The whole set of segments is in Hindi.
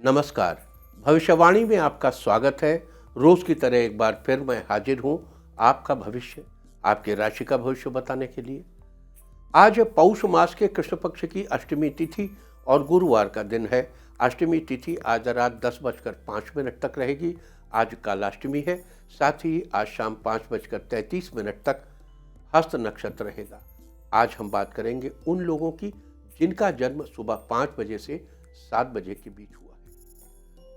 नमस्कार। भविष्यवाणी में आपका स्वागत है। रोज की तरह एक बार फिर मैं हाजिर हूं आपका भविष्य, आपके राशि का भविष्य बताने के लिए। आज पौष मास के कृष्ण पक्ष की अष्टमी तिथि और गुरुवार का दिन है। अष्टमी तिथि आज रात 10:05 तक रहेगी। आज कालाष्टमी है। साथ ही आज शाम 5:33 तक हस्त नक्षत्र रहेगा। आज हम बात करेंगे उन लोगों की जिनका जन्म सुबह 5 बजे से 7 बजे के बीच हुआ है।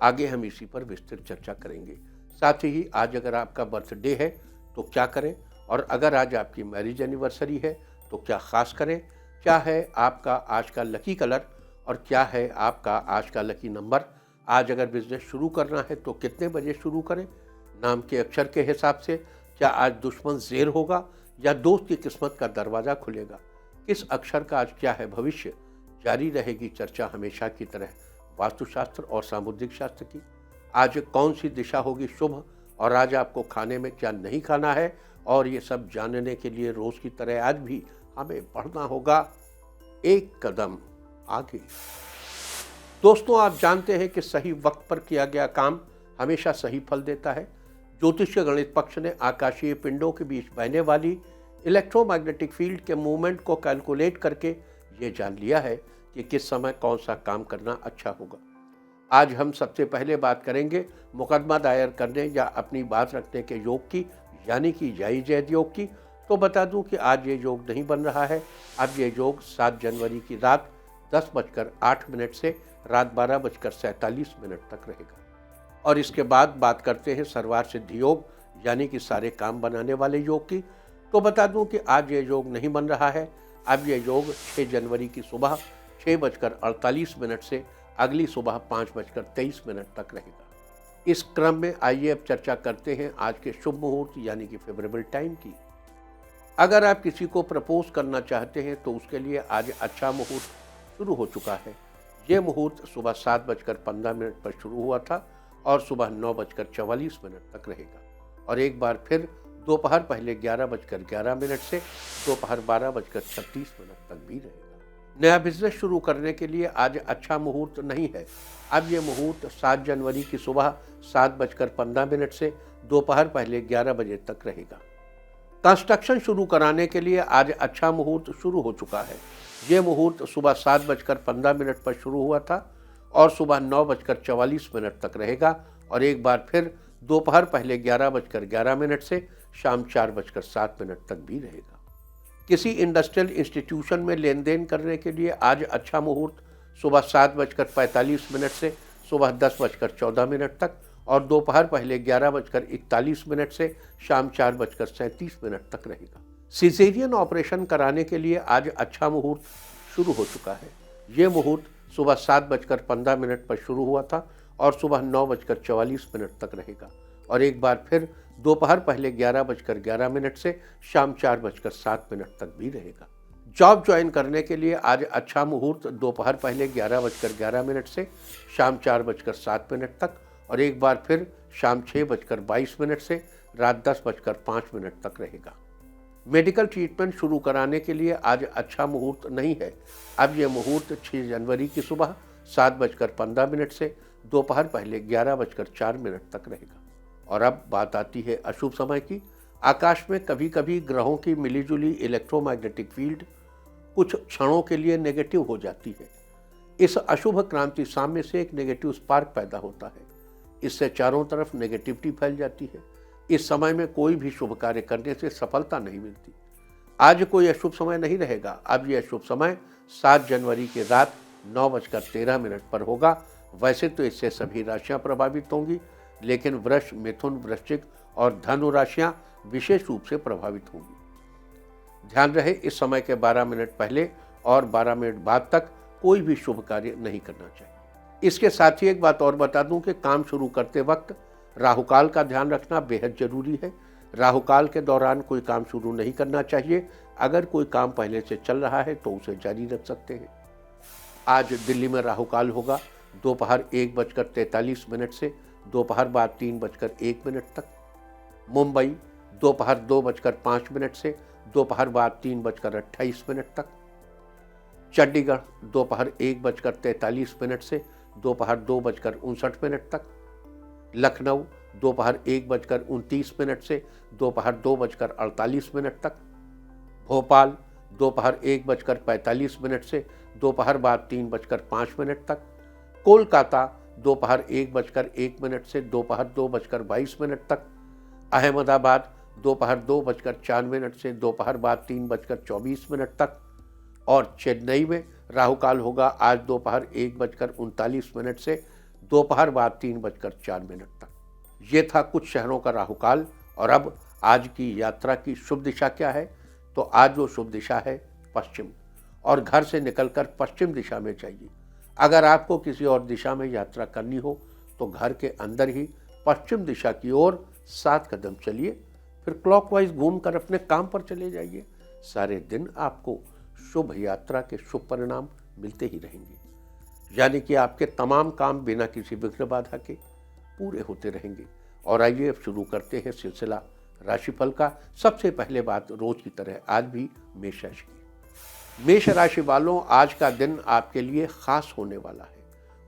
आगे हम इसी पर विस्तृत चर्चा करेंगे। साथ ही आज अगर आपका बर्थडे है तो क्या करें, और अगर आज आपकी मैरिज एनिवर्सरी है तो क्या खास करें, क्या है आपका आज का लकी कलर और क्या है आपका आज का लकी नंबर। आज अगर बिजनेस शुरू करना है तो कितने बजे शुरू करें, नाम के अक्षर के हिसाब से क्या आज दुश्मन ज़ेर होगा या दोस्त की किस्मत का दरवाज़ा खुलेगा, किस अक्षर का आज क्या है भविष्य। जारी रहेगी चर्चा हमेशा की तरह वास्तुशास्त्र और सामुद्रिक शास्त्र की। आज कौन सी दिशा होगी शुभ और आज आपको खाने में क्या नहीं खाना है, और ये सब जानने के लिए रोज की तरह आज भी हमें बढ़ना होगा एक कदम आगे। दोस्तों, आप जानते हैं कि सही वक्त पर किया गया काम हमेशा सही फल देता है। ज्योतिष गणित पक्ष ने आकाशीय पिंडों के बीच बहने वाली इलेक्ट्रोमैग्नेटिक फील्ड के मूवमेंट को कैलकुलेट करके ये जान लिया है कि किस समय कौन सा काम करना अच्छा होगा। आज हम सबसे पहले बात करेंगे मुकदमा दायर करने या अपनी बात रखने के योग की, यानी कि जाई जैद योग की। तो बता दूं कि आज ये योग नहीं बन रहा है। अब ये योग 7 जनवरी की रात 10:08 से रात 12:47 तक रहेगा। और इसके बाद बात करते हैं सर्वार सिद्धि योग, यानी कि सारे काम बनाने वाले योग की। तो बता दूं कि आज ये योग नहीं बन रहा है। अब ये योग 6 जनवरी की सुबह 6:48 से अगली सुबह 5:23 तक रहेगा। इस क्रम में आइए अब चर्चा करते हैं आज के शुभ मुहूर्त यानी कि फेवरेबल टाइम की। अगर आप किसी को प्रपोज करना चाहते हैं तो उसके लिए आज अच्छा मुहूर्त शुरू हो चुका है। ये मुहूर्त सुबह 7:15 पर शुरू हुआ था और सुबह 9:44 तक रहेगा, और एक बार फिर दोपहर पहले 11:11 से दोपहर 12:36 तक भी रहेगा। नया बिजनेस शुरू करने के लिए आज अच्छा मुहूर्त नहीं है। अब ये मुहूर्त 7 जनवरी की सुबह 7:15 से दोपहर पहले 11 बजे तक रहेगा। कंस्ट्रक्शन शुरू कराने के लिए आज अच्छा मुहूर्त शुरू हो चुका है। ये मुहूर्त सुबह 7:15 पर शुरू हुआ था और सुबह 9:44 तक रहेगा, और एक बार फिर दोपहर पहले 11:11 से शाम 4:07 तक भी रहेगा। किसी इंडस्ट्रियल इंस्टीट्यूशन में लेन देन करने के लिए आज अच्छा मुहूर्त सुबह 7:45 से सुबह 10:14 तक और दोपहर पहले 11:41 से शाम 4:37 तक रहेगा। सिजेरियन ऑपरेशन कराने के लिए आज अच्छा मुहूर्त शुरू हो चुका है। ये मुहूर्त सुबह 7:15 पर शुरू हुआ था और सुबह 9:44 तक रहेगा, और एक बार फिर दोपहर पहले 11:11 से शाम 4:07 तक भी रहेगा। जॉब ज्वाइन करने के लिए आज अच्छा मुहूर्त दोपहर पहले 11:11 से शाम 4:07 तक, और एक बार फिर शाम 6:22 से रात 10:05 तक रहेगा। मेडिकल ट्रीटमेंट शुरू कराने के लिए आज अच्छा मुहूर्त नहीं है। अब यह मुहूर्त 6 जनवरी की सुबह 7:15 से दोपहर पहले 11:04 तक रहेगा। और अब बात आती है अशुभ समय की। आकाश में कभी कभी ग्रहों की मिलीजुली इलेक्ट्रोमैग्नेटिक फील्ड कुछ क्षणों के लिए नेगेटिव हो जाती है। इस अशुभ क्रांति साम्य से एक नेगेटिव स्पार्क पैदा होता है। इससे चारों तरफ नेगेटिविटी फैल जाती है। इस समय में कोई भी शुभ कार्य करने से सफलता नहीं मिलती। आज कोई अशुभ समय नहीं रहेगा। अब यह अशुभ समय 7 जनवरी की रात 9:13 पर होगा। वैसे तो इससे सभी राशियां प्रभावित होंगी, लेकिन वृष, मिथुन, वृश्चिक और धनु राशियां विशेष रूप से प्रभावित होंगी। ध्यान रहे, इस समय के 12 मिनट पहले और 12 मिनट बाद तक कोई भी शुभ कार्य नहीं करना चाहिए। इसके साथ ही एक बात और बता दूं कि काम शुरू करते वक्त राहुकाल का ध्यान रखना बेहद जरूरी है। राहुकाल के दौरान कोई काम शुरू नहीं करना चाहिए। अगर कोई काम पहले से चल रहा है तो उसे जारी रख सकते हैं। आज दिल्ली में राहुकाल होगा दोपहर 1:43 से दोपहर बाद 3:01 तक। मुंबई दोपहर 2:05 से दोपहर बाद 3:28 तक। चंडीगढ़ दोपहर 1:43 से दोपहर 2:59 तक, लखनऊ दोपहर 1:29 से दोपहर 2:48 तक, भोपाल दोपहर 1:45 से दोपहर बाद 3:05 तक, कोलकाता दोपहर 1:01 से दोपहर 2:22 तक, अहमदाबाद दोपहर 2:04 से दोपहर बाद 3:24 तक, और चेन्नई में राहु काल होगा आज दोपहर 1:39 से दोपहर बाद 3:04 तक। ये था कुछ शहरों का राहु काल। और अब आज की यात्रा की शुभ दिशा क्या है? तो आज वो शुभ दिशा है पश्चिम, और घर से निकलकर पश्चिम दिशा में जाइए। अगर आपको किसी और दिशा में यात्रा करनी हो तो घर के अंदर ही पश्चिम दिशा की ओर 7 कदम चलिए, फिर क्लॉकवाइज घूमकर अपने काम पर चले जाइए। सारे दिन आपको शुभ यात्रा के शुभ परिणाम मिलते ही रहेंगे, यानी कि आपके तमाम काम बिना किसी विघ्न बाधा के पूरे होते रहेंगे। और आइए अब शुरू करते हैं सिलसिला राशिफल का। सबसे पहले बात रोज की तरह आज भी मेष राशि की। मेष राशि वालों, आज का दिन आपके लिए खास होने वाला है।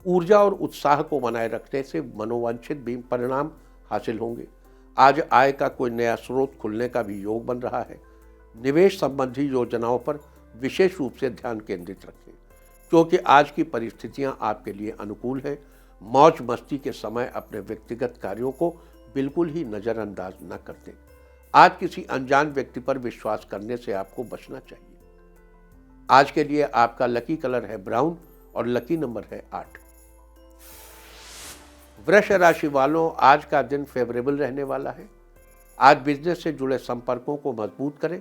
ऊर्जा और उत्साह को बनाए रखने से मनोवांछित भी परिणाम हासिल होंगे। आज आय का कोई नया स्रोत खुलने का भी योग बन रहा है। निवेश संबंधी योजनाओं पर विशेष रूप से ध्यान केंद्रित रखें, क्योंकि आज की परिस्थितियां आपके लिए अनुकूल हैं। मौज मस्ती के समय अपने व्यक्तिगत कार्यों को बिल्कुल ही नजरअंदाज न कर दें। आज किसी अनजान व्यक्ति पर विश्वास करने से आपको बचना चाहिए। आज के लिए आपका लकी कलर है ब्राउन और लकी नंबर है 8। वृष राशि वालों, आज का दिन फेवरेबल रहने वाला है। आज बिजनेस से जुड़े संपर्कों को मजबूत करें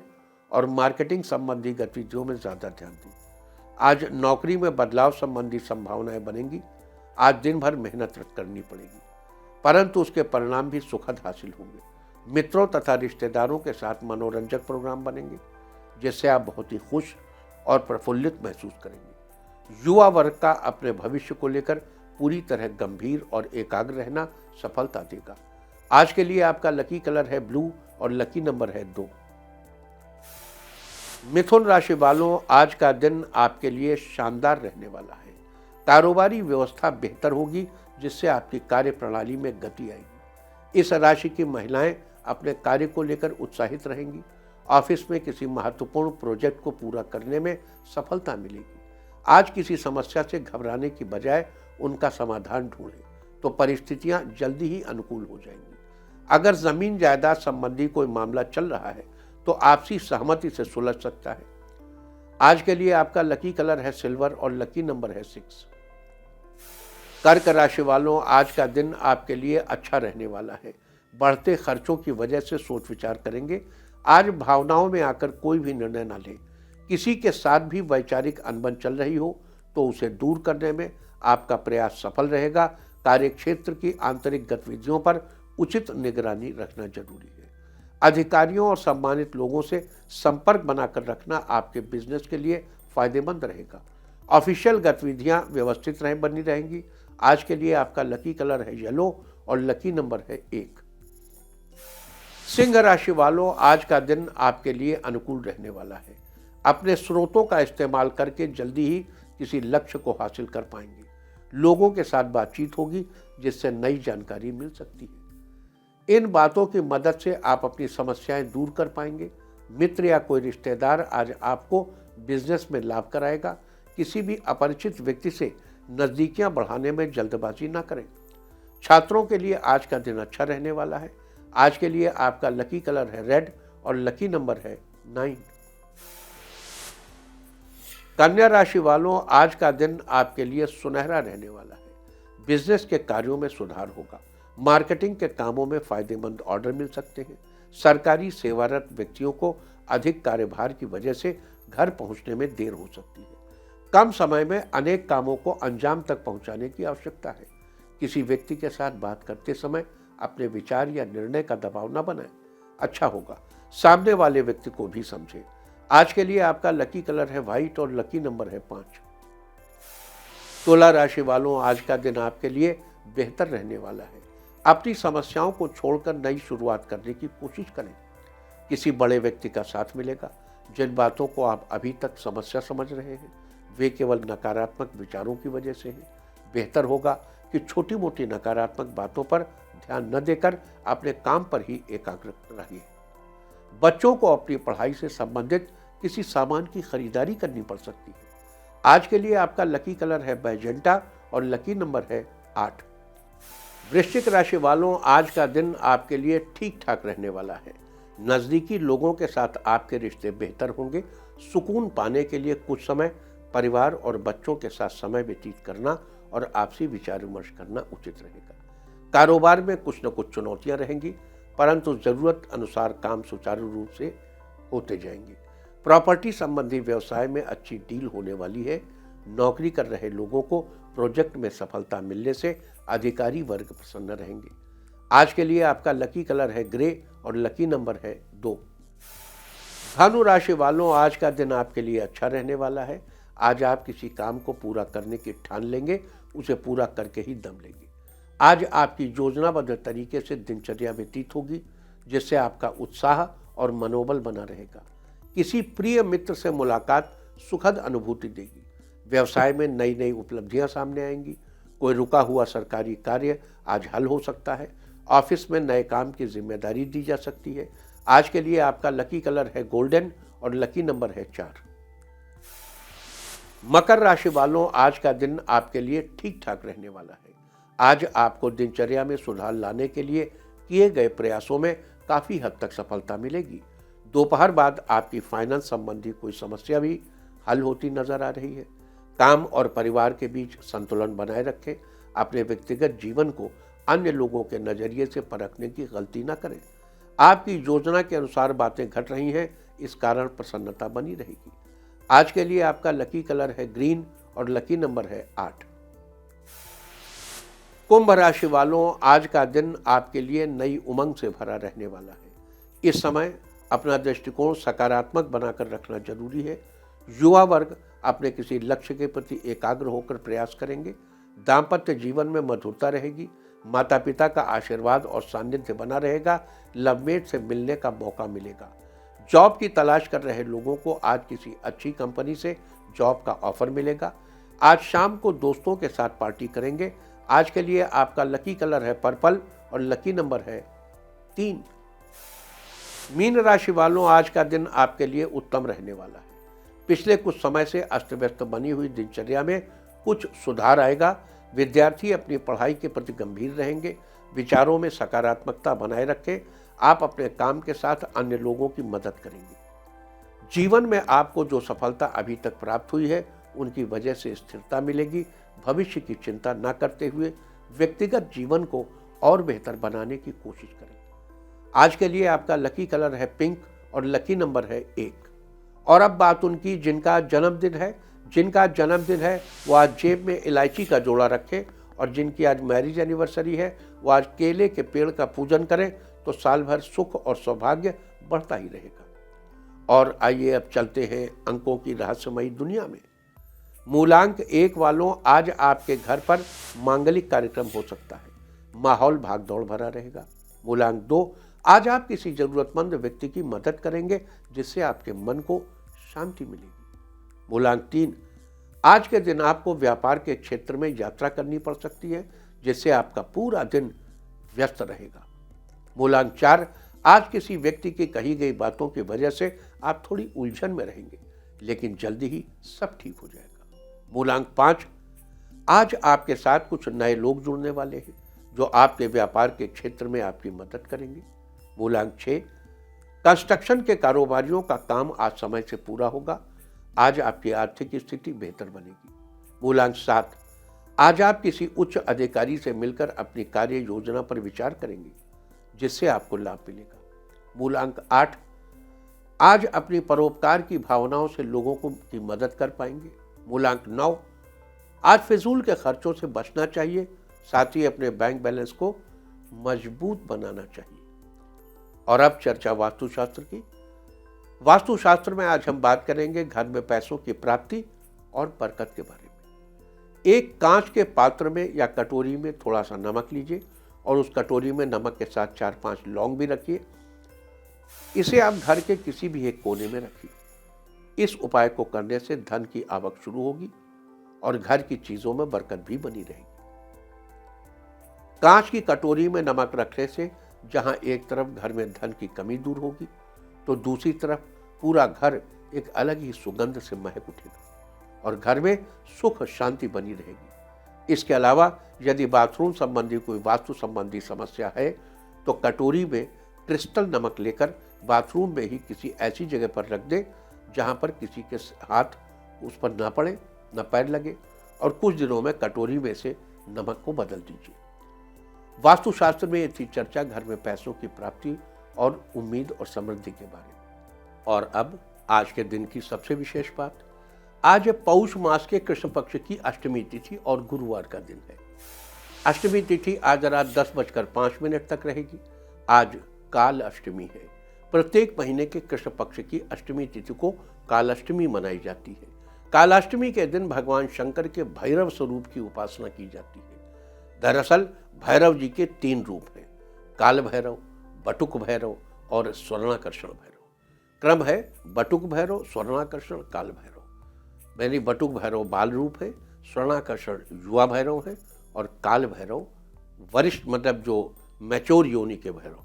और मार्केटिंग संबंधी गतिविधियों में ज्यादा ध्यान दें। आज नौकरी में बदलाव संबंधी संभावनाएं बनेंगी। आज दिन भर मेहनत करनी पड़ेगी, परंतु उसके परिणाम भी सुखद हासिल होंगे। मित्रों तथा रिश्तेदारों के साथ मनोरंजक प्रोग्राम बनेंगे, जिससे आप बहुत ही खुश और प्रफुल्लित महसूस करेंगे। युवा वर्ग का अपने भविष्य को लेकर पूरी तरह गंभीर और एकाग्र रहना सफलता देगा। आज के लिए आपका लकी कलर है ब्लू और लकी नंबर है 2। मिथुन राशि वालों, आज का दिन आपके लिए शानदार रहने वाला है। कारोबारी व्यवस्था बेहतर होगी, जिससे आपकी कार्य प्रणाली में गति आएगी। इस राशि की महिलाएं अपने कार्य को लेकर उत्साहित रहेंगी। ऑफिस में किसी महत्वपूर्ण प्रोजेक्ट को पूरा करने में सफलता मिलेगी। आज किसी समस्या से घबराने की बजाय उनका समाधान ढूंढें, तो परिस्थितियां जल्दी ही अनुकूल हो जाएंगी। अगर जमीन जायदाद संबंधी कोई मामला चल रहा है तो आपसी सहमति से सुलझ सकता है। आज के लिए आपका लकी कलर है सिल्वर और लकी नंबर है 6। कर्क राशि वालों, आज का दिन आपके लिए अच्छा रहने वाला है। बढ़ते खर्चों की वजह से सोच विचार करेंगे। आज भावनाओं में आकर कोई भी निर्णय न लें। किसी के साथ भी वैचारिक अनबन चल रही हो तो उसे दूर करने में आपका प्रयास सफल रहेगा। कार्यक्षेत्र की आंतरिक गतिविधियों पर उचित निगरानी रखना जरूरी है। अधिकारियों और सम्मानित लोगों से संपर्क बनाकर रखना आपके बिजनेस के लिए फायदेमंद रहेगा। ऑफिशियल गतिविधियां व्यवस्थित बनी रहेंगी। आज के लिए आपका लकी कलर है येलो और लकी नंबर है 1। सिंह राशि वालों, आज का दिन आपके लिए अनुकूल रहने वाला है। अपने स्रोतों का इस्तेमाल करके जल्दी ही किसी लक्ष्य को हासिल कर पाएंगे। लोगों के साथ बातचीत होगी, जिससे नई जानकारी मिल सकती है। इन बातों की मदद से आप अपनी समस्याएं दूर कर पाएंगे। मित्र या कोई रिश्तेदार आज आपको बिजनेस में लाभ कराएगा। किसी भी अपरिचित व्यक्ति से नजदीकियां बढ़ाने में जल्दबाजी ना करें। छात्रों के लिए आज का दिन अच्छा रहने वाला है। आज के लिए आपका लकी कलर है रेड और लकी नंबर है 9। कन्या राशि वालों, आज का दिन आपके लिए सुनहरा रहने वाला है। बिजनेस के कार्यों में सुधार होगा। मार्केटिंग के कामों में फायदेमंद ऑर्डर मिल सकते हैं। सरकारी सेवारत व्यक्तियों को अधिक कार्यभार की वजह से घर पहुंचने में देर हो सकती है। कम समय में अनेक कामों को अंजाम तक पहुंचाने की आवश्यकता है। किसी व्यक्ति के साथ बात करते समय अपने विचार या निर्णय का दबाव न बनाएं। अच्छा होगा सामने वाले व्यक्ति को भी समझें। आज के लिए आपका लकी कलर है व्हाइट और लकी नंबर है 5। तुला राशि वालों, आज का दिन आपके लिए बेहतर रहने वाला है। अपनी समस्याओं को छोड़कर नई शुरुआत करने की कोशिश करें। किसी बड़े व्यक्ति का साथ मिलेगा। जिन बातों को आप अभी तक समस्या समझ रहे हैं वे केवल नकारात्मक विचारों की वजह से हैं। बेहतर होगा कि छोटी मोटी नकारात्मक बातों पर ध्यान न देकर अपने काम पर ही एकाग्र रहिए। बच्चों को अपनी पढ़ाई से संबंधित किसी सामान की खरीदारी करनी पड़ सकती है। आज के लिए आपका लकी कलर है मैजेंटा और लकी नंबर है 8। वृश्चिक राशि वालों, आज का दिन आपके लिए ठीक ठाक रहने वाला है। नज़दीकी लोगों के साथ आपके रिश्ते बेहतर होंगे। सुकून पाने के लिए कुछ समय परिवार और बच्चों के साथ समय व्यतीत करना और आपसी विचार विमर्श करना उचित रहेगा। कारोबार में कुछ न कुछ चुनौतियां रहेंगी, परंतु जरूरत अनुसार काम सुचारू रूप से होते जाएंगे। प्रॉपर्टी संबंधी व्यवसाय में अच्छी डील होने वाली है। नौकरी कर रहे लोगों को प्रोजेक्ट में सफलता मिलने से अधिकारी वर्ग प्रसन्न रहेंगे। आज के लिए आपका लकी कलर है ग्रे और लकी नंबर है 2। धनु राशि वालों, आज का दिन आपके लिए अच्छा रहने वाला है। आज आप किसी काम को पूरा करने की ठान लेंगे, उसे पूरा करके ही दम लेंगे। आज आपकी योजनाबद्ध तरीके से दिनचर्या व्यतीत होगी, जिससे आपका उत्साह और मनोबल बना रहेगा। किसी प्रिय मित्र से मुलाकात सुखद अनुभूति देगी। व्यवसाय में नई नई उपलब्धियां सामने आएंगी। कोई रुका हुआ सरकारी कार्य आज हल हो सकता है। ऑफिस में नए काम की जिम्मेदारी दी जा सकती है। आज के लिए आपका लकी कलर है गोल्डन और लकी नंबर है 4। मकर राशि वालों, आज का दिन आपके लिए ठीक ठाक रहने वाला है। आज आपको दिनचर्या में सुधार लाने के लिए किए गए प्रयासों में काफी हद तक सफलता मिलेगी। दोपहर बाद आपकी फाइनेंस संबंधी कोई समस्या भी हल होती नजर आ रही है। काम और परिवार के बीच संतुलन बनाए रखें। अपने व्यक्तिगत जीवन को अन्य लोगों के नजरिए से परखने की गलती न करें। आपकी योजना के अनुसार बातें घट रही हैं, इस कारण प्रसन्नता बनी रहेगी। आज के लिए आपका लकी कलर है ग्रीन और लकी नंबर है 8। कुंभ राशि वालों, आज का दिन आपके लिए नई उमंग से भरा रहने वाला है। इस समय अपना दृष्टिकोण सकारात्मक बनाकर रखना जरूरी है। युवा वर्ग अपने किसी लक्ष्य के प्रति एकाग्र होकर प्रयास करेंगे। दाम्पत्य जीवन में मधुरता रहेगी। माता पिता का आशीर्वाद और सानिध्य बना रहेगा। लवमेट से मिलने का मौका मिलेगा। जॉब की तलाश कर रहे लोगों को आज किसी अच्छी कंपनी से जॉब का ऑफर मिलेगा। आज शाम को दोस्तों के साथ पार्टी करेंगे। आज के लिए आपका लकी कलर है पर्पल और लकी नंबर है 3। मीन राशि वालों, आज का दिन आपके लिए उत्तम रहने वाला है। पिछले कुछ समय से अस्त व्यस्त बनी हुई दिनचर्या में कुछ सुधार आएगा। विद्यार्थी अपनी पढ़ाई के प्रति गंभीर रहेंगे। विचारों में सकारात्मकता बनाए रखें। आप अपने काम के साथ अन्य लोगों की मदद करेंगे। जीवन में आपको जो सफलता अभी तक प्राप्त हुई है, उनकी वजह से स्थिरता मिलेगी। भविष्य की चिंता न करते हुए व्यक्तिगत जीवन को और बेहतर बनाने की कोशिश करें। आज के लिए आपका लकी कलर है पिंक और लकी नंबर है 1। और अब बात उनकी जिनका जन्मदिन है वो आज जेब में इलायची का जोड़ा रखें, और जिनकी आज मैरिज एनिवर्सरी है वो आज केले के पेड़ का पूजन करें, तो साल भर सुख और सौभाग्य बढ़ता ही रहेगा। और आइए अब चलते हैं अंकों की रहस्यमयी दुनिया में। मूलांक 1 वालों, आज आपके घर पर मांगलिक कार्यक्रम हो सकता है। माहौल भागदौड़ भरा रहेगा। मूलांक 2, आज आप किसी जरूरतमंद व्यक्ति की मदद करेंगे, जिससे आपके मन को शांति मिलेगी। मूलांक 3, आज के दिन आपको व्यापार के क्षेत्र में यात्रा करनी पड़ सकती है, जिससे आपका पूरा दिन व्यस्त रहेगा। मूलांक 4, आज किसी व्यक्ति की कही गई बातों की वजह से आप थोड़ी उलझन में रहेंगे, लेकिन जल्दी ही सब ठीक हो जाएगा। मूलांक 5, आज आपके साथ कुछ नए लोग जुड़ने वाले हैं, जो आपके व्यापार के क्षेत्र में आपकी मदद करेंगे। मूलांक 6, कंस्ट्रक्शन के कारोबारियों का काम आज समय से पूरा होगा। आज आपकी आर्थिक स्थिति बेहतर बनेगी। मूलांक 7, आज आप किसी उच्च अधिकारी से मिलकर अपनी कार्य योजना पर विचार करेंगे, जिससे आपको लाभ मिलेगा। मूलांक 8, आज अपनी परोपकार की भावनाओं से लोगों की मदद कर पाएंगे। मूलांक 9, आज फिजूल के खर्चों से बचना चाहिए, साथ ही अपने बैंक बैलेंस को मजबूत बनाना चाहिए। और अब चर्चा वास्तुशास्त्र की। वास्तुशास्त्र में आज हम बात करेंगे घर में पैसों की प्राप्ति और बरकत के बारे में। एक कांच के पात्र में या कटोरी में थोड़ा सा नमक लीजिए और उस कटोरी में नमक के साथ 4-5 लौंग भी रखिए। इसे आप घर के किसी भी एक कोने में रखिए। इस उपाय को करने से धन की आवक शुरू होगी और घर की चीजों में बरकत भी बनी रहेगी। कांच की कटोरी में नमक रखने से जहां एक तरफ घर में धन की कमी दूर होगी, तो दूसरी तरफ पूरा घर एक अलग ही सुगंध से महक उठेगा और घर में सुख शांति बनी रहेगी। इसके अलावा यदि बाथरूम संबंधी कोई वास्तु संबंधी समस्या है तो कटोरी में क्रिस्टल नमक लेकर बाथरूम में ही किसी ऐसी जगह पर रख दे जहां पर किसी के हाथ उस पर न पड़े, न पैर लगे, और कुछ दिनों में कटोरी में से नमक को बदल दीजिए। वास्तुशास्त्र में ये थी चर्चा घर में पैसों की प्राप्ति और उम्मीद और समृद्धि के बारे में। और अब आज के दिन की सबसे विशेष बात, आज है पौष मास के कृष्ण पक्ष की अष्टमी तिथि और गुरुवार का दिन है। अष्टमी तिथि आज रात 10:05 तक रहेगी। आज काल अष्टमी है। प्रत्येक महीने के कृष्ण पक्ष की अष्टमी तिथि को कालाष्टमी मनाई जाती है। कालाष्टमी के दिन भगवान शंकर के भैरव स्वरूप की उपासना की जाती है। दरअसल भैरव जी के 3 रूप हैं, काल भैरव, बटुक भैरव और स्वर्णाकर्षण भैरव। क्रम है बटुक भैरव, स्वर्णाकर्षण, काल भैरव। यानी बटुक भैरव बाल रूप है, स्वर्णाकर्षण युवा भैरव है और काल भैरव वरिष्ठ मतलब जो मैच्योर योनि के भैरव,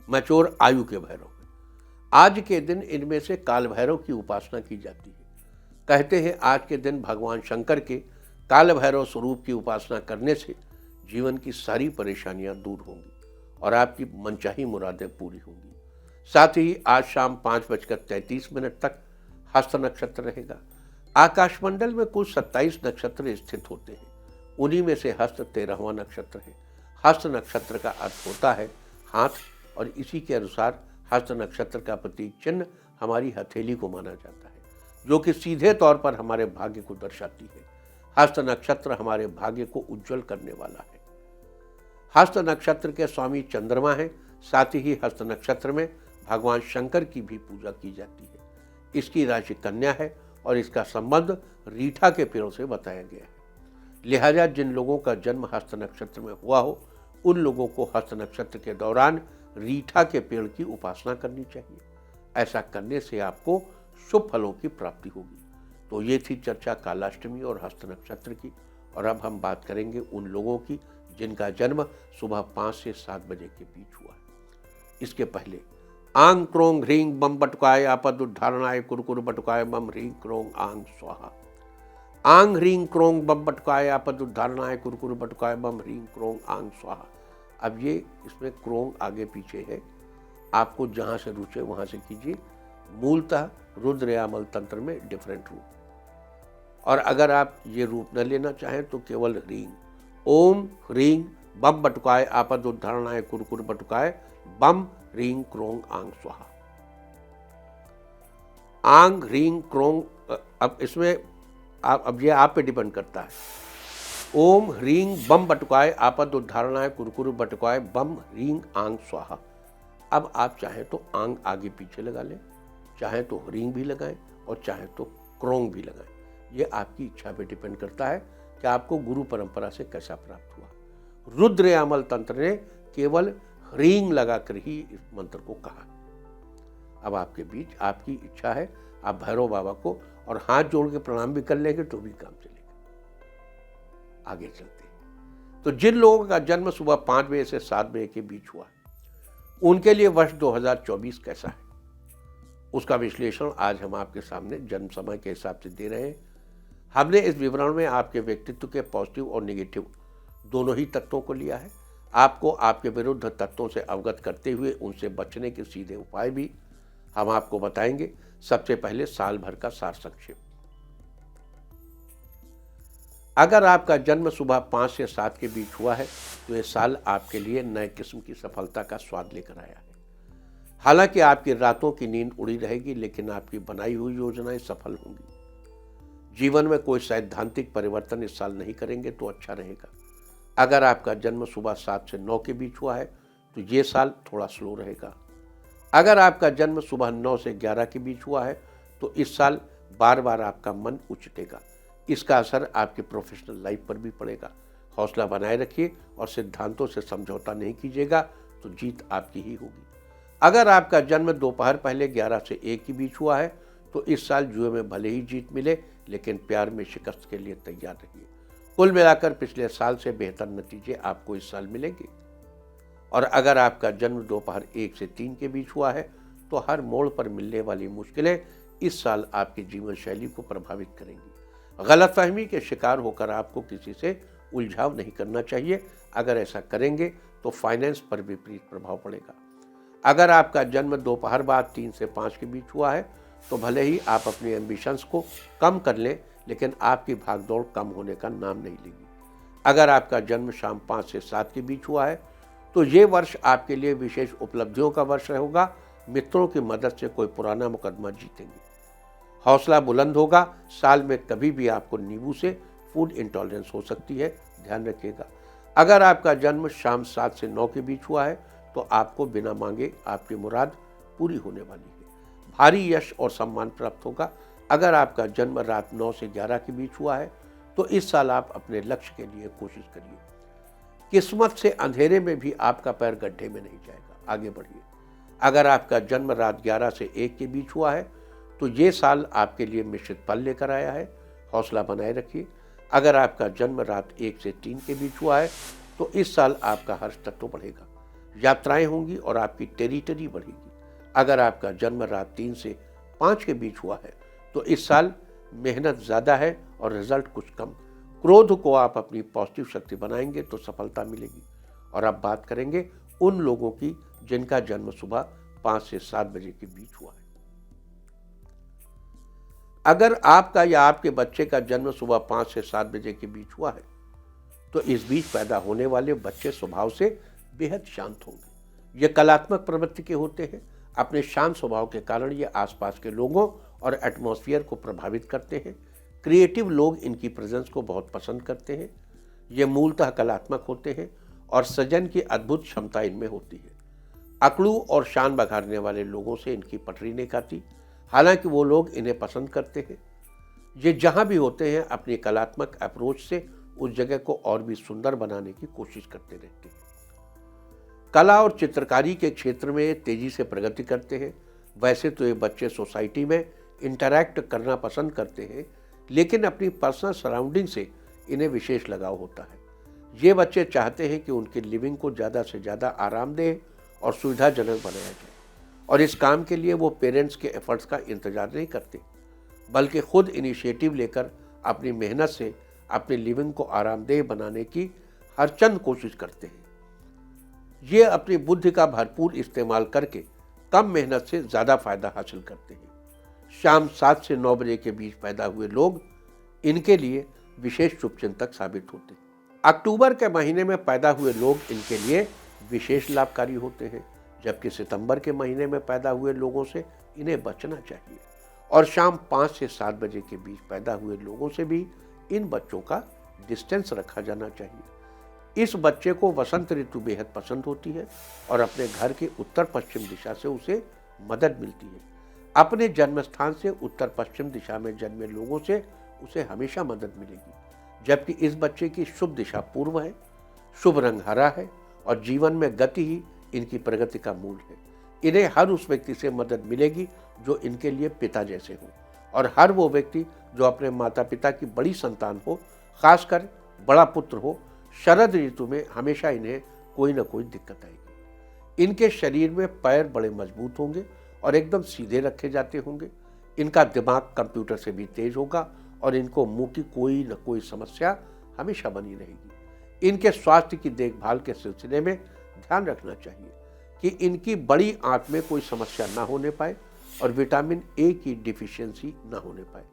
मैच्योर आयु के भैरव है। आज के दिन इनमें से काल भैरव की उपासना की जाती है। कहते हैं आज के दिन भगवान शंकर के काल भैरव स्वरूप की उपासना करने से जीवन की सारी परेशानियां दूर होंगी और आपकी मनचाही मुरादें पूरी होंगी। साथ ही आज शाम 5:33 तक हस्त नक्षत्र रहेगा। आकाशमंडल में कुल 27 नक्षत्र स्थित होते हैं, उन्हीं में से हस्त 13वां नक्षत्र है। हस्त नक्षत्र का अर्थ होता है हाथ, और इसी के अनुसार हस्त नक्षत्र का प्रतीक चिन्ह हमारी हथेली को माना जाता है, जो कि सीधे तौर पर हमारे भाग्य को दर्शाती है। हस्त नक्षत्र हमारे भाग्य को उज्जवल करने वाला है। हस्त नक्षत्र के स्वामी चंद्रमा है। साथ ही हस्त नक्षत्र में भगवान शंकर की भी पूजा की जाती है। इसकी राशि कन्या है और इसका संबंध रीठा के पेड़ों से बताया गया है। लिहाजा जिन लोगों का जन्म हस्त नक्षत्र में हुआ हो, उन लोगों को हस्त नक्षत्र के दौरान रीठा के पेड़ की उपासना करनी चाहिए। ऐसा करने से आपको शुभ फलों की प्राप्ति होगी। तो ये थी चर्चा कालाष्टमी और हस्त नक्षत्र की। और अब हम बात करेंगे उन लोगों की जिनका जन्म सुबह 5 से 7 बजे के बीच हुआ है। इसके पहले आंग क्रोंग ह्रींग बम बटुकाय आपद उद्धारणाय कुरकुर बटुकाय बम ह्रींग क्रोंग आंग स्वाहा। आंग ह्रींग क्रोंग बम बटुकाय आपद उद्धारणाय कुरकुर बटुकाय बम ह्रींग क्रोंग आंग स्वाहा। अब ये इसमें क्रोंग आगे पीछे है, आपको जहां से रुचे वहां से कीजिए। मूलतः रुद्र यामल तंत्र में डिफरेंट रूप, और अगर आप ये रूप न लेना चाहें तो केवल ह्रींग, ओम ह्रींग बम बटुकाय आपद उद्धारणाय कुरकुर बटुकाय बम ह्रींग क्रोंग आंग स्वाहा। आंग ह्रींग क्रोंग, अब इसमें अब ये आप पे डिपेंड करता है। ओम ह्रींग बम बटुकाय आपद उद्धारणाय कुरकुर बटुकाय बम ह्रींग आंग स्वाहा। अब आप चाहें तो आंग आगे पीछे लगा लें, चाहे तो ह्रींग भी लगाएं और चाहे तो क्रोंग भी लगाएं। ये आपकी इच्छा पे डिपेंड करता है कि आपको गुरु परंपरा से कैसा प्राप्त हुआ। रुद्र यामल तंत्र ने केवल ह्रींग लगाकर ही इस मंत्र को कहा। अब आपके बीच आपकी इच्छा है, आप भैरव बाबा को और हाथ जोड़ के प्रणाम भी कर लेंगे तो भी काम चलेगा। आगे चलते हैं। तो जिन लोगों का जन्म सुबह 5 बजे से 7 बजे के बीच हुआ, उनके लिए वर्ष 2024 कैसा है, उसका विश्लेषण आज हम आपके सामने जन्म समय के हिसाब से दे रहे हैं। हमने इस विवरण में आपके व्यक्तित्व के पॉजिटिव और नेगेटिव दोनों ही तत्वों को लिया है। आपको आपके विरुद्ध तत्वों से अवगत करते हुए उनसे बचने के सीधे उपाय भी हम आपको बताएंगे। सबसे पहले साल भर का सार संक्षेप। अगर आपका जन्म सुबह 5 से 7 के बीच हुआ है तो ये साल आपके लिए नए किस्म की सफलता का स्वाद लेकर आया है। हालांकि आपकी रातों की नींद उड़ी रहेगी, लेकिन आपकी बनाई हुई योजनाएं सफल होंगी। जीवन में कोई सैद्धांतिक परिवर्तन इस साल नहीं करेंगे तो अच्छा रहेगा। अगर आपका जन्म सुबह 7 से 9 के बीच हुआ है तो ये साल थोड़ा स्लो रहेगा। अगर आपका जन्म सुबह 9 से 11 के बीच हुआ है तो इस साल बार बार आपका मन उचटेगा। इसका असर आपके प्रोफेशनल लाइफ पर भी पड़ेगा। हौसला बनाए रखिए और सिद्धांतों से समझौता नहीं कीजिएगा तो जीत आपकी ही होगी। अगर आपका जन्म दोपहर पहले 11 से 1 के बीच हुआ है तो इस साल जुए में भले ही जीत मिले, लेकिन प्यार में शिकस्त के लिए तैयार रहिए। कुल मिलाकर पिछले साल से बेहतर नतीजे आपको इस साल मिलेंगे। और अगर आपका जन्म दोपहर 1 से 3 के बीच हुआ है तो हर मोड़ पर मिलने वाली मुश्किलें इस साल आपकी जीवन शैली को प्रभावित करेंगी। गलतफहमी के शिकार होकर आपको किसी से उलझाव नहीं करना चाहिए। अगर ऐसा करेंगे तो फाइनेंस पर विपरीत प्रभाव पड़ेगा। अगर आपका जन्म दोपहर बाद 3 से 5 के बीच हुआ है तो भले ही आप अपने एम्बिशंस को कम कर लें, लेकिन आपकी भागदौड़ कम होने का नाम नहीं लेगी। अगर आपका जन्म शाम 5 से 7 के बीच हुआ है तो ये वर्ष आपके लिए विशेष उपलब्धियों का वर्ष होगा। मित्रों की मदद से कोई पुराना मुकदमा जीतेंगे। हौसला बुलंद होगा। साल में कभी भी आपको नींबू से फूड इंटॉलरेंस हो सकती है, ध्यान रखिएगा। अगर आपका जन्म शाम 7 से 9 के बीच हुआ है तो आपको बिना मांगे आपकी मुराद पूरी होने वाली है। भारी यश और सम्मान प्राप्त होगा। अगर आपका जन्म रात 9 से 11 के बीच हुआ है तो इस साल आप अपने लक्ष्य के लिए कोशिश करिए। किस्मत से अंधेरे में भी आपका पैर गड्ढे में नहीं जाएगा, आगे बढ़िए। अगर आपका जन्म रात 11 से 1 के बीच हुआ है तो ये साल आपके लिए मिश्रित फल लेकर आया है, हौसला बनाए रखिए। अगर आपका जन्म रात 1 से 3 के बीच हुआ है तो इस साल आपका हर्ष तत्व बढ़ेगा, यात्राएं होंगी और आपकी टेरिटरी बढ़ेगी। अगर आपका जन्म रात 3 से 5 के बीच हुआ है तो इस साल मेहनत ज़्यादा है और रिजल्ट कुछ कम। क्रोध को आप अपनी पॉजिटिव शक्ति बनाएंगे तो सफलता मिलेगी। और अब बात करेंगे उन लोगों की जिनका जन्म सुबह 5 से 7 बजे के बीच हुआ है। अगर आपका या आपके बच्चे का जन्म सुबह 5 से 7 बजे के बीच हुआ है तो इस बीच पैदा होने वाले बच्चे स्वभाव से बेहद शांत होंगे। ये कलात्मक प्रवृत्ति के होते हैं। अपने शांत स्वभाव के कारण ये आसपास के लोगों और एटमॉस्फेयर को प्रभावित करते हैं। क्रिएटिव लोग इनकी प्रेजेंस को बहुत पसंद करते हैं। ये मूलतः कलात्मक होते हैं और सृजन की अद्भुत क्षमता इनमें होती है। अकड़ू और शान बघाड़ने वाले लोगों से इनकी पटरी नहीं खाती, हालांकि वो लोग इन्हें पसंद करते हैं। ये जहाँ भी होते हैं अपनी कलात्मक अप्रोच से उस जगह को और भी सुंदर बनाने की कोशिश करते रहते हैं। कला और चित्रकारी के क्षेत्र में तेजी से प्रगति करते हैं। वैसे तो ये बच्चे सोसाइटी में इंटरैक्ट करना पसंद करते हैं, लेकिन अपनी पर्सनल सराउंडिंग से इन्हें विशेष लगाव होता है। ये बच्चे चाहते हैं कि उनकी लिविंग को ज़्यादा से ज़्यादा आरामदेह और सुविधाजनक बनाया जाए, और इस काम के लिए वो पेरेंट्स के एफर्ट्स का इंतजार नहीं करते, बल्कि खुद इनिशिएटिव लेकर अपनी मेहनत से अपनी लिविंग को आरामदेह बनाने की हर चंद कोशिश करते हैं। ये अपनी बुद्धि का भरपूर इस्तेमाल करके कम मेहनत से ज़्यादा फायदा हासिल करते हैं। शाम 7 से 9 बजे के बीच पैदा हुए लोग इनके लिए विशेष शुभचिंतक साबित होते हैं। अक्टूबर के महीने में पैदा हुए लोग इनके लिए विशेष लाभकारी होते हैं, जबकि सितंबर के महीने में पैदा हुए लोगों से इन्हें बचना चाहिए। और शाम 5 से 7 बजे के बीच पैदा हुए लोगों से भी इन बच्चों का डिस्टेंस रखा जाना चाहिए। इस बच्चे को वसंत ऋतु बेहद पसंद होती है और अपने घर के उत्तर पश्चिम दिशा से उसे मदद मिलती है। अपने जन्म स्थान से उत्तर पश्चिम दिशा में जन्मे लोगों से उसे हमेशा मदद मिलेगी, जबकि इस बच्चे की शुभ दिशा पूर्व है, शुभ रंग हरा है और जीवन में गति ही इनकी प्रगति का मूल है। इन्हें हर उस व्यक्ति से मदद मिलेगी जो इनके लिए पिता जैसे हो, और हर वो व्यक्ति जो अपने माता पिता की बड़ी संतान हो, खासकर बड़ा पुत्र हो। शरद ऋतु में हमेशा इन्हें कोई ना कोई दिक्कत आएगी। इनके शरीर में पैर बड़े मजबूत होंगे और एकदम सीधे रखे जाते होंगे। इनका दिमाग कंप्यूटर से भी तेज होगा और इनको मुंह की कोई न कोई समस्या हमेशा बनी रहेगी। इनके स्वास्थ्य की देखभाल के सिलसिले में ध्यान रखना चाहिए कि इनकी बड़ी आंत में कोई समस्या ना होने पाए और विटामिन ए की डिफिशियंसी ना होने पाए।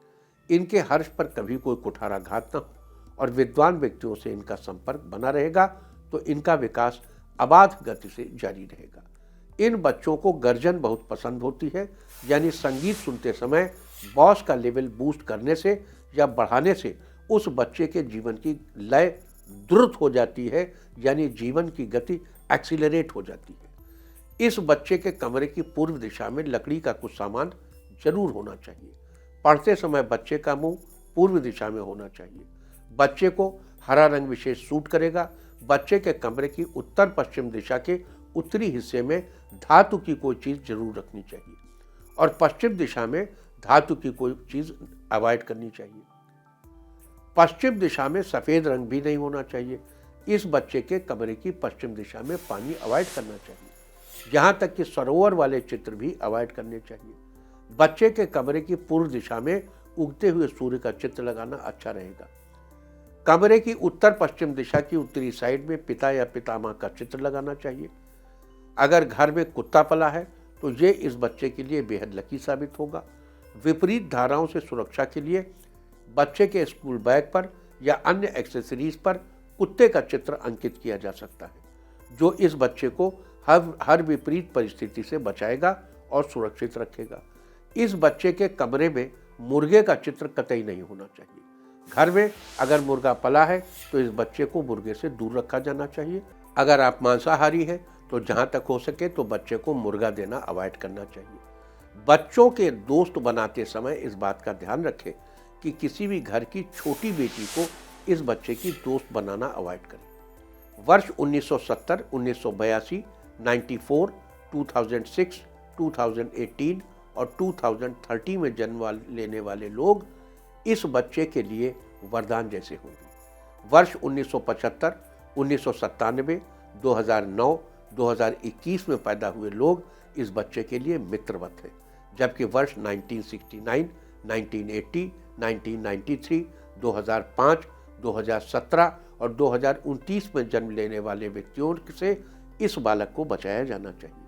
इनके हर्ष पर कभी कोई कुठाराघात ना हो और विद्वान व्यक्तियों से इनका संपर्क बना रहेगा तो इनका विकास अबाध गति से जारी रहेगा। इन बच्चों को गर्जन बहुत पसंद होती है, यानी संगीत सुनते समय बॉस का लेवल बूस्ट करने से या बढ़ाने से उस बच्चे के जीवन की लय द्रुत हो जाती है, यानी जीवन की गति एक्सीलरेट हो जाती है। इस बच्चे के कमरे की पूर्व दिशा में लकड़ी का कुछ सामान जरूर होना चाहिए। पढ़ते समय बच्चे का मुंह पूर्व दिशा में होना चाहिए। बच्चे को हरा रंग विशेष सूट करेगा। बच्चे के कमरे की उत्तर पश्चिम दिशा के उत्तरी हिस्से में धातु की कोई चीज जरूर रखनी चाहिए और पश्चिम दिशा में धातु की कोई चीज अवॉइड करनी चाहिए। पश्चिम दिशा में सफेद रंग भी नहीं होना चाहिए। इस बच्चे के कमरे की पश्चिम दिशा में पानी अवॉइड करना चाहिए। यहां तक कि सरोवर वाले चित्र भी अवॉइड करने चाहिए। बच्चे के कमरे की पूर्व दिशा में उगते हुए सूर्य का चित्र लगाना अच्छा रहेगा। कमरे की उत्तर पश्चिम दिशा की उत्तरी साइड में पिता या पितामह का चित्र लगाना चाहिए। अगर घर में कुत्ता पला है तो ये इस बच्चे के लिए बेहद लकी साबित होगा। विपरीत धाराओं से सुरक्षा के लिए बच्चे के स्कूल बैग पर या अन्य एक्सेसरीज पर कुत्ते का चित्र अंकित किया जा सकता है, जो इस बच्चे को हर विपरीत परिस्थिति से बचाएगा और सुरक्षित रखेगा। इस बच्चे के कमरे में मुर्गे का चित्र कतई नहीं होना चाहिए। घर में अगर मुर्गा पला है तो इस बच्चे को मुर्गे से दूर रखा जाना चाहिए। अगर आप मांसाहारी हैं तो जहां तक हो सके तो बच्चे को मुर्गा देना अवॉइड करना चाहिए। बच्चों के दोस्त बनाते समय इस बात का ध्यान रखें कि किसी भी घर की छोटी बेटी को इस बच्चे की दोस्त बनाना अवॉइड करें। वर्ष 1970, 1982, 94, 2006, 2018 और 2030 में जन्म लेने वाले लोग इस बच्चे के लिए वरदान जैसे होंगे। वर्ष 1975, 1997, 2009, 2021 में पैदा हुए लोग इस बच्चे के लिए मित्रवत हैं, जबकि वर्ष 1969, 1980, 1993, 2005, 2017 और 2029 में जन्म लेने वाले व्यक्तियों से इस बालक को बचाया जाना चाहिए।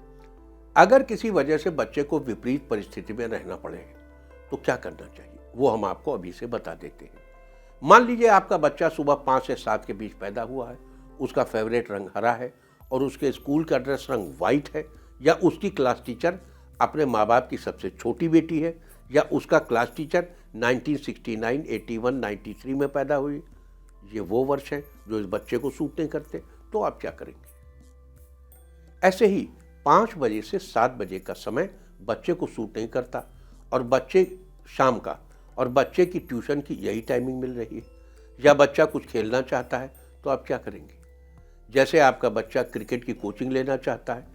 अगर किसी वजह से बच्चे को विपरीत परिस्थिति में रहना पड़े तो क्या करना चाहिए, वो हम आपको अभी से बता देते हैं। मान लीजिए आपका बच्चा सुबह 5 से 7 के बीच पैदा हुआ है, उसका फेवरेट रंग हरा है और उसके स्कूल का ड्रेस रंग व्हाइट है, या उसकी क्लास टीचर अपने माँ बाप की सबसे छोटी बेटी है, या उसका क्लास टीचर 1969, 81, 93 में पैदा हुई। ये वो वर्ष है जो इस बच्चे को सूट नहीं करते, तो आप क्या करेंगे? ऐसे ही 5 बजे से 7 बजे का समय बच्चे को सूट नहीं करता और बच्चे शाम का और बच्चे की ट्यूशन की यही टाइमिंग मिल रही है, या बच्चा कुछ खेलना चाहता है, तो आप क्या करेंगे? जैसे आपका बच्चा क्रिकेट की कोचिंग लेना चाहता है,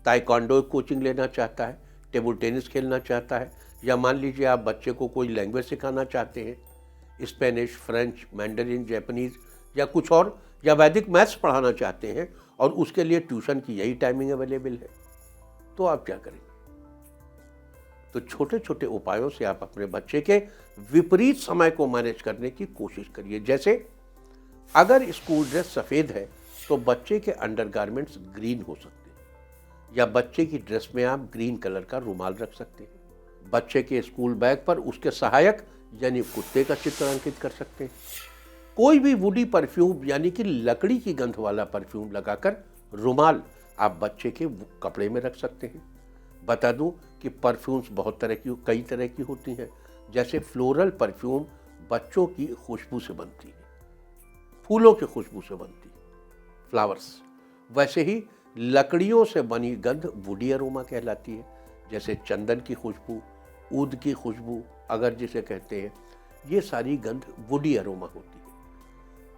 ताइक्वांडो कोचिंग लेना चाहता है, टेबल टेनिस खेलना चाहता है, या मान लीजिए आप बच्चे को कोई लैंग्वेज सिखाना चाहते हैं, स्पेनिश, फ्रेंच, मैंडरिन, जापानीज या कुछ और, या वैदिक मैथ्स पढ़ाना चाहते हैं और उसके लिए ट्यूशन की यही टाइमिंग अवेलेबल है, तो आप क्या करेंगे? तो छोटे छोटे उपायों से आप अपने बच्चे के विपरीत समय को मैनेज करने की कोशिश करिए। जैसे अगर स्कूल ड्रेस सफेद है तो बच्चे के अंडरगारमेंट्स ग्रीन हो सकते हैं, या बच्चे की ड्रेस में आप ग्रीन कलर का रुमाल रख सकते हैं। बच्चे के स्कूल बैग पर उसके सहायक यानी कुत्ते का चित्र अंकित कर सकते हैं। कोई भी वुडी परफ्यूम यानी कि लकड़ी की गंध वाला परफ्यूम लगाकर रुमाल आप बच्चे के कपड़े में रख सकते हैं। बता दूं कि परफ्यूम्स कई तरह की होती हैं। जैसे फ्लोरल परफ्यूम बच्चों की खुशबू से बनती है, फूलों की खुशबू से बनती है, फ्लावर्स। वैसे ही लकड़ियों से बनी गंध वुडी अरोमा कहलाती है, जैसे चंदन की खुशबू, ऊद की खुशबू अगर जिसे कहते हैं, ये सारी गंध वुडी अरोमा होती है।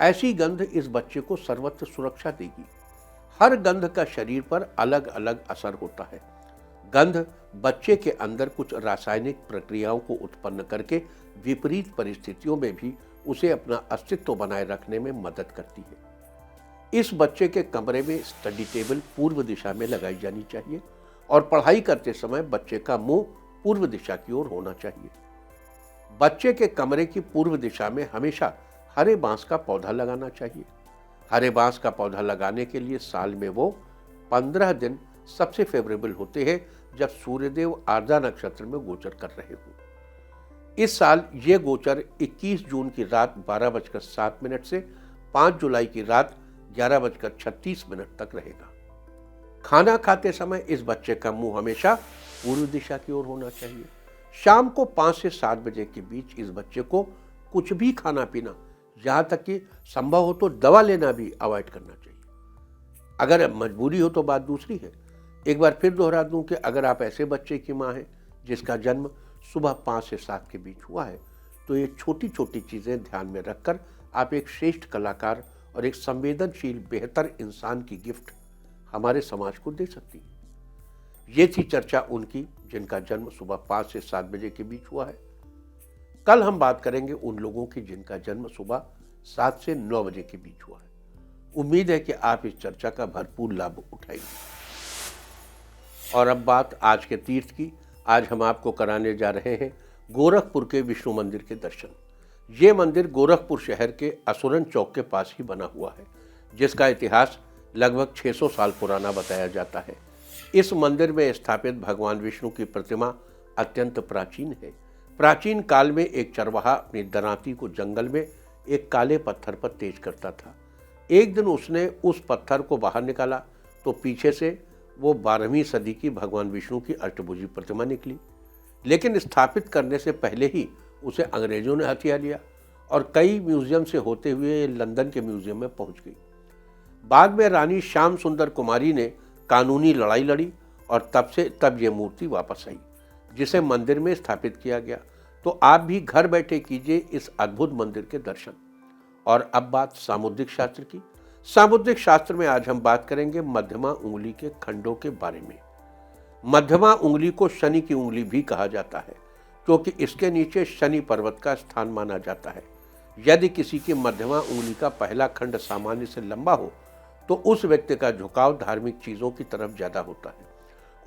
ऐसी गंध इस बच्चे को सर्वत्र सुरक्षा देगी। हर गंध का शरीर पर अलग अलग असर होता है। गंध बच्चे के अंदर कुछ रासायनिक प्रक्रियाओं को उत्पन्न करके विपरीत परिस्थितियों में भी उसे अपना अस्तित्व बनाए रखने में मदद करती है। इस बच्चे के कमरे में स्टडी टेबल पूर्व दिशा में लगाई जानी चाहिए और पढ़ाई करते समय बच्चे का मुंह पूर्व दिशा की ओर होना चाहिए। बच्चे के कमरे की पूर्व दिशा में हमेशा हरे बांस का पौधा लगाना चाहिए। हरे बांस का पौधा लगाने के लिए साल में वो 15 दिन सबसे फेवरेबल होते हैं जब सूर्यदेव आर्द्रा नक्षत्र में गोचर कर रहे हो। इस साल ये गोचर 21 जून की रात 12:07 से 5 जुलाई की रात 11:36 तक रहेगा। खाना खाते समय इस बच्चे का मुंह हमेशा पूर्व दिशा की ओर होना चाहिए। शाम को 5 से 7 बजे के बीच इस बच्चे को कुछ भी खाना पीना, यहाँ तक कि संभव हो तो दवा लेना भी अवॉइड करना चाहिए। अगर मजबूरी हो तो बात दूसरी है। एक बार फिर दोहरा दूं कि अगर आप ऐसे बच्चे की मां हैं जिसका जन्म सुबह 5 से 7 के बीच हुआ है, तो ये छोटी छोटी चीज़ें ध्यान में रखकर आप एक श्रेष्ठ कलाकार और एक संवेदनशील बेहतर इंसान की गिफ्ट हमारे समाज को दे सकती हैं। ये थी चर्चा उनकी जिनका जन्म सुबह 5 से 7 बजे के बीच हुआ है। कल हम बात करेंगे उन लोगों की जिनका जन्म सुबह 7 से 9 बजे के बीच हुआ है। उम्मीद है कि आप इस चर्चा का भरपूर लाभ उठाएंगे। और अब बात आज के तीर्थ की। आज हम आपको कराने जा रहे हैं गोरखपुर के विष्णु मंदिर के दर्शन। ये मंदिर गोरखपुर शहर के असुरन चौक के पास ही बना हुआ है, जिसका इतिहास लगभग 600 साल पुराना बताया जाता है। इस मंदिर में स्थापित भगवान विष्णु की प्रतिमा अत्यंत प्राचीन है। प्राचीन काल में एक चरवाहा अपनी दरांती को जंगल में एक काले पत्थर पर तेज करता था। एक दिन उसने उस पत्थर को बाहर निकाला तो पीछे से वो 12वीं सदी की भगवान विष्णु की अष्टभुजी प्रतिमा निकली। लेकिन स्थापित करने से पहले ही उसे अंग्रेजों ने हथिया लिया और कई म्यूजियम से होते हुए लंदन के म्यूजियम में पहुंच गई। बाद में रानी श्याम सुंदर कुमारी ने कानूनी लड़ाई लड़ी और तब ये मूर्ति वापस आई, जिसे मंदिर में स्थापित किया गया। तो आप भी घर बैठे कीजिए इस अद्भुत मंदिर के दर्शन। और अब बात सामुद्रिक शास्त्र की। सामुद्रिक शास्त्र में आज हम बात करेंगे मध्यमा उंगली के खंडों के बारे में। मध्यमा उंगली को शनि की उंगली भी कहा जाता है, क्योंकि इसके नीचे शनि पर्वत का स्थान माना जाता है। यदि किसी की मध्यमा उंगली का पहला खंड सामान्य से लंबा हो तो उस व्यक्ति का झुकाव धार्मिक चीज़ों की तरफ ज़्यादा होता है।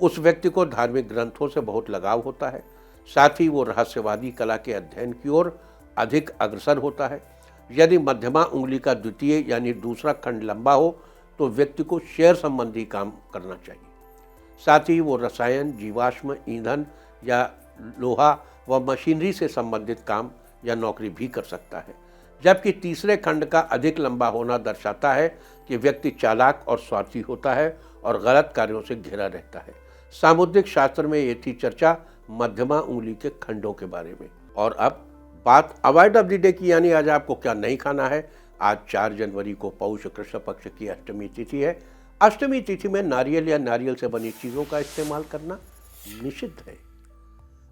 उस व्यक्ति को धार्मिक ग्रंथों से बहुत लगाव होता है। साथ ही वो रहस्यवादी कला के अध्ययन की ओर अधिक अग्रसर होता है। यदि मध्यमा उंगली का द्वितीय यानी दूसरा खंड लंबा हो तो व्यक्ति को शेयर संबंधी काम करना चाहिए। साथ ही वो रसायन, जीवाश्म ईंधन या लोहा व मशीनरी से संबंधित काम या नौकरी भी कर सकता है। जबकि तीसरे खंड का अधिक लंबा होना दर्शाता है कि व्यक्ति चालाक और स्वार्थी होता है और गलत कार्यों से घिरा रहता है। सामुद्रिक शास्त्र में ये थी चर्चा मध्यमा उंगली के खंडों के बारे में। और अब बात अवॉइड ऑफ द डे की, यानी आज आपको क्या नहीं खाना है। आज 4 जनवरी को पौष कृष्ण पक्ष की अष्टमी तिथि है। अष्टमी तिथि में नारियल या नारियल से बनी चीज़ों का इस्तेमाल करना निषिद्ध है।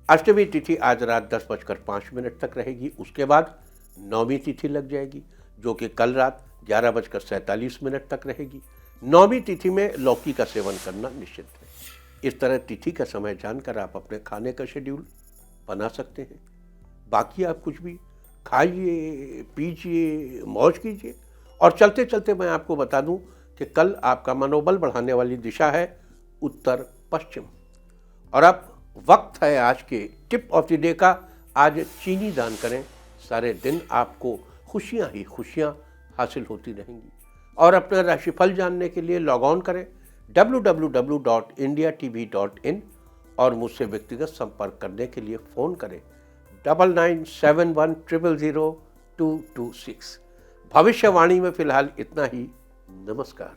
अष्टमी तिथि आज रात 10:05 तक रहेगी। उसके बाद नौमी तिथि लग जाएगी, जो कि कल रात 11:47 तक रहेगी। नौमी तिथि में लौकी का सेवन करना निषिद्ध है। इस तरह तिथि का समय जानकर आप अपने खाने का शेड्यूल बना सकते हैं। बाकी आप कुछ भी खाइए, पीजिए, मौज कीजिए। और चलते चलते मैं आपको बता दूं कि कल आपका मनोबल बढ़ाने वाली दिशा है उत्तर पश्चिम। और अब वक्त है आज के टिप ऑफ द डे का। आज चीनी दान करें, सारे दिन आपको खुशियां ही खुशियां हासिल होती रहेंगी। और अपना राशिफल जानने के लिए लॉग ऑन करें www.indiatv.in और मुझसे व्यक्तिगत संपर्क करने के लिए फ़ोन करें 9971000226। भविष्यवाणी में फिलहाल इतना ही। नमस्कार।